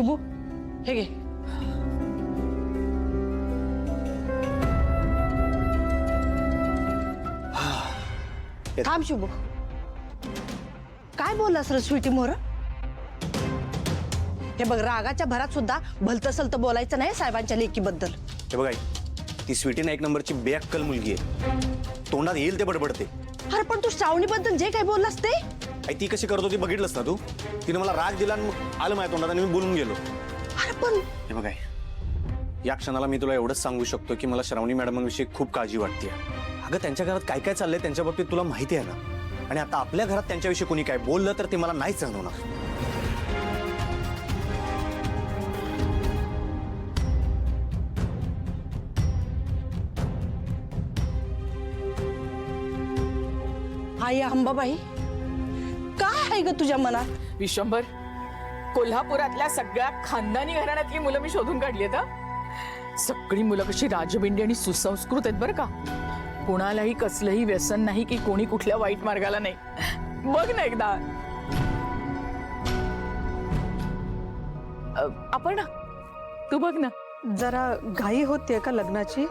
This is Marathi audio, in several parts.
शुभू हे घे. थांब शुभू, काय बोललास रे स्वीटी मोर? हे बघ, रागाच्या भरात सुद्धा भलतं सलतं बोलायचं नाही साहेबांच्या लेकीबद्दल. हे बघ आई, ती स्वीटीने एक नंबरची बेअक्कल मुलगी आहे. तोंडात येईल ते बडबडते. अरे पण तू श्रावणीबद्दल जे काही बोललास ते आई ती कशी करत होती बघितलंस ना तू? तिने मला राग दिला आणि मग आलं माझ्या तोंडात आणि मी बोलून गेलो. अरे पण हे बघ आई, या क्षणाला मी तुला एवढंच सांगू शकतो की मला श्रावणी मॅडमांविषयी खूप काळजी वाटते. अगं त्यांच्या घरात काय काय चाललंय त्यांच्या बाबतीत तुला माहिती आहे ना. आणि आता आपल्या घरात त्यांच्याविषयी कोणी काय बोललं तर ते मला नाही सहन होणार. आई अंबाबाई, काय आहे ग तुझ्या मनात? विश्वंभर, कोल्हापुरातल्या सगळ्या खानदानी घराण्यातली मुलं मी शोधून काढली आहेत. सगळी मुलं कशी राजबिंडी आणि सुसंस्कृत आहेत बरं का. कोणालाही कसलंही व्यसन नाही की कोणी कुठल्या वाईट मार्गाला नाही. बघ ना एकदा. आपण तू बघ ना. जरा घाई होतीये का लग्नाची?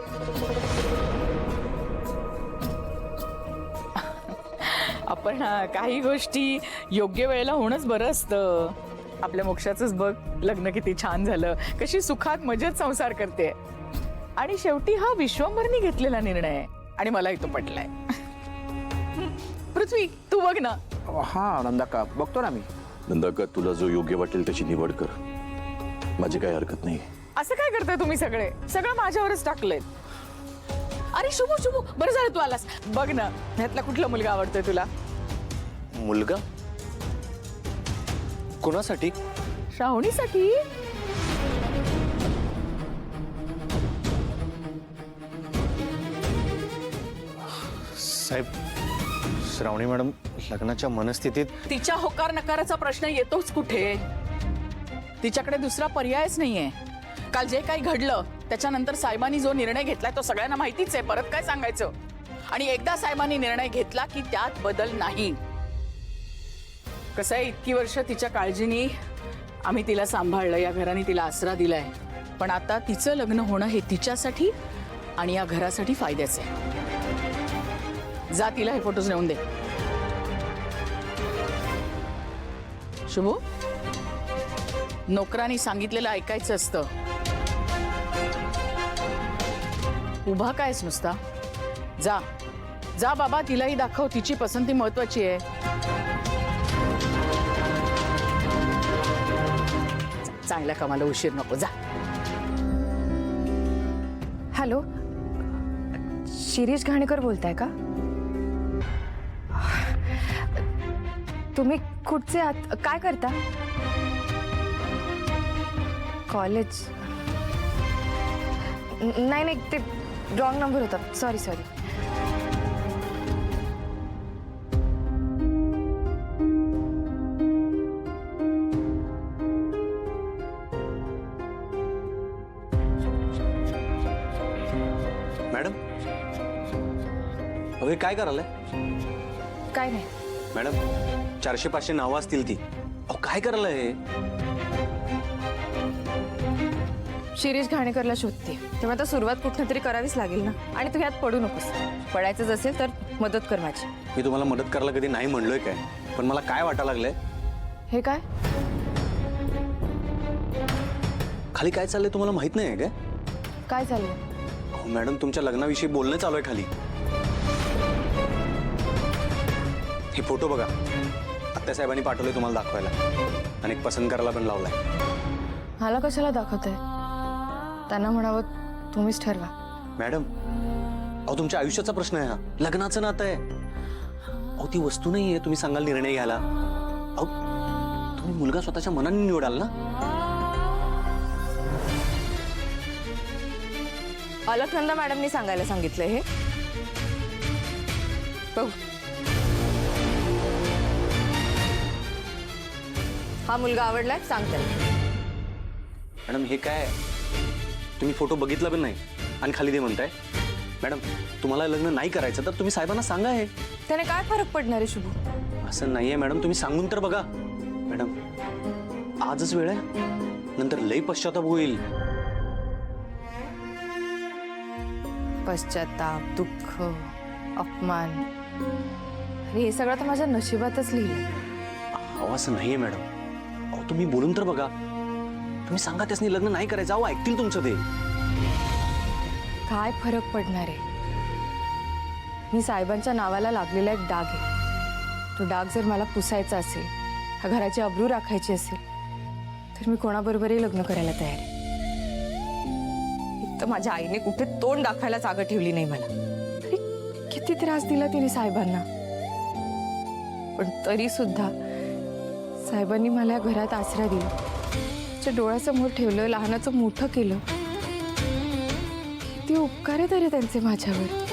आपण काही गोष्टी योग्य वेळेला होणंच बरं असतं. आपल्या मोक्षाचंच बघ, लग्न किती छान झालं, कशी सुखात मजेत संसार करते. आणि शेवटी हा विश्वंभरनी घेतलेला निर्णय आहे आणि मलाही तो पटलाय. पृथ्वी तू बघ ना. हा नंदाका, बघतो ना मी. नंदाका, तुला जो योग्य वाटेल त्याची निवड कर, माझी काही हरकत नाही. असं काय करताय तुम्ही? सगळं माझ्यावरच टाकलंय. अरे शुभू शुभू, बरं झालं तू आलास. बघ ना, ह्यातला कुठला मुलगा आवडतोय तुला? मुलगा कोणासाठी? श्रावणीसाठी. साहेब, श्रावणी मॅडम लग्नाच्या मनस्थितीत. तिच्या होकार नकाराचा प्रश्न येतोच कुठे? तिच्याकडे दुसरा पर्यायच नाहीये. काल जे काही घडलं त्याच्यानंतर साहेबांनी जो निर्णय घेतलाय तो सगळ्यांना माहितीच आहे. परत काय सांगायचं? आणि एकदा साहेबांनी निर्णय घेतला की त्यात बदल नाही. कसं आहे, इतकी वर्ष तिच्या काळजीने आम्ही तिला सांभाळलं, या घराने तिला आसरा दिलाय. पण आता तिचं लग्न होणं हे तिच्यासाठी आणि या घरासाठी फायद्याचं आहे. जा, तिला हे फोटोज नेऊन दे. शुभू, नोकरांनी सांगितलेलं ऐकायचं असतं. उभा कायच नुसता? जा जा बाबा, तिलाही दाखव, तिची पसंती महत्वाची आहे. चांगल्या कामाला उशीर नको. जा. हॅलो, शिरीष घाणेकर बोलताय का? तुम्ही कुठचे आहात? काय करता? कॉलेज? नाही नाही, ते रॉंग नंबर होता. Sorry sorry. मॅडम, अरे काय करायलाय? काय नाही मॅडम, 400-500 नावं असतील ती. अहो काय करायलाय हे? शिरीष घाणेकरला शोधते, तेव्हा आता सुरुवात कुठनं तरी करावीच लागेल ना. आणि तू ह्यात पडू नकोस. पडायचंच असेल तर मदत कर माझी. मी तुम्हाला मदत करायला कधी नाही म्हणलोय काय, पण मला काय वाटायला लागलंय. हे काय? खाली काय चाललंय तुम्हाला माहित नाही काय? काय झालं? अहो मॅडम, तुमच्या लग्नाविषयी बोलणं चालू आहे खाली. हे फोटो बघा, आत्यासाहेबांनी पाठवले तुम्हाला दाखवायला आणि एक पसंत करायला पण लावलाय. मला कशाला दाखवताय? त्यांना म्हणावं तुम्हीच ठरवा. मॅडम, अहो तुमच्या आयुष्याचा प्रश्न आहे हा, लग्नाचं नातं आहे. अहो ती वस्तू नाहीये तुम्ही सांगाल निर्णय घ्यायला. अहो तुम्ही मुलगा स्वतःच्या मनाने निवडाल ना. अलकनंदा मॅडमनी सांगायला सांगितलंय हे. बघू, हा मुलगा आवडलाय? सांगते. मॅडम हे काय, तुम्ही फोटो बघितला पण नाही आणि खाली दे म्हणताय. मॅडम, तुम्हाला लग्न नाही करायचं तर तुम्ही साहेबांना सांगा. हे त्याने काय फरक पडणार आहे शुभू? असं नाहीये मॅडम, तुम्ही सांगून तर बघा. मॅडम आजच वेळ आहे, नंतर लई पश्चाताप होईल. पश्चाताप, दुःख, अपमान, अरे हे सगळं तर माझ्या नशिबातच लिहिलं. अहो असं नाहीये मॅडम. अहो तुम्ही बोलून तर बघा. तुम्ही सांगा त्यासनी लग्न नाही करायचं. अहो ऐकतील तुमचं ते. काय फरक पडणार आहे? मी साहेबांच्या नावाला लागलेला एक डाग आहे. तो डाग जर मला पुसायचा असेल, ह्या घराची अब्रू राखायची असेल, तर मी कोणाबरोबरही लग्न करायला तयार आहे. एक तर माझ्या आईने कुठे तोंड दाखवायला जागा ठेवली नाही मला. तरी किती त्रास दिला तिने साहेबांना. पण तरी सुद्धा साहेबांनी मला या घरात आसरा दिला. तिच्या डोळ्यासमोर ठेवलं, लहानाचं मोठं केलं. किती उपकार आहे तरी त्यांचे माझ्यावर.